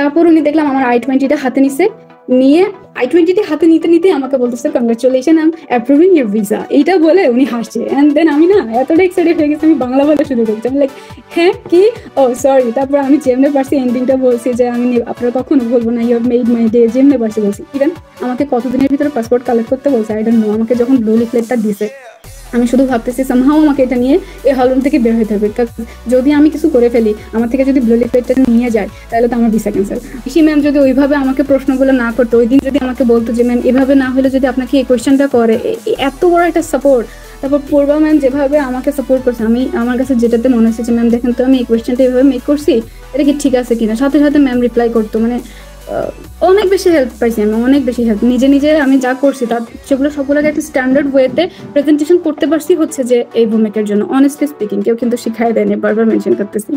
তারপর উনি দেখলাম আমার I-20টা হাতে নিছে, নিয়ে I-20টি হাতে নিতে নিতে আমাকে বলতেছে congratulation, I am approving your visa, এইটা বলে উনি হাসছে। এন্ড দেন আমি না এতটা এক্সাইটেড হয়ে গেছি, আমি বাংলা বলা শুরু করছি। আমি লাইক হ্যাঁ কি, ও সরি। তারপর আমি যেমনে পারছি এন্ডিংটা বলছি যে আমি আপনারা কখনো বলবো না you have made my day, যেমনে পারছি বলছি। ইভেন আমাকে কতদিনের ভিতরে পাসপোর্ট কালেক্ট করতে বলছে আই ডোন্ট নো। আমাকে যখন ব্লু লিফলেটটা দিছে আমি শুধু ভাবতেছি সামহাও আমাকে এটা নিয়ে এই হলরুম থেকে বের হতে হবে, যদি আমি কিছু করে ফেলি, আমার থেকে যদি ব্লু লিফলেটটা নিয়ে যায় তাহলে তো আমার ভিসা ক্যান্সেল। ঋষি ম্যাম যদি ওইভাবে আমাকে প্রশ্নগুলো না করতো, ওই দিন যদি আমাকে বলতো যে ম্যাম এভাবে না হলে যদি আপনাকে এই কোয়েশ্চেনটা করে, এত বড় একটা সাপোর্ট। তারপর পূর্বা ম্যাম যেভাবে আমাকে সাপোর্ট করছে, আমি আমার কাছে যেটাতে মনে হচ্ছে যে ম্যাম দেখেন তো আমি এই কোয়েশ্চেনটা এভাবে মেক করছি, এটা কি ঠিক আছে কিনা, সাথে সাথে ম্যাম রিপ্লাই করতো। মানে অনেক বেশি হেল্প পাইছি আমি, অনেক বেশি হেল্প। নিজে নিজে আমি যা করছি তার সেগুলো সবগুলোকে একটা স্ট্যান্ডার্ড ওয়েতে প্রেজেন্টেশন করতে পারছি হচ্ছে যে এই ভূমিকার জন্য। অনেস্টলি স্পিকিং কেউ কিন্তু শিখাই দেয়নি, বারবার মেনশন করতেছি।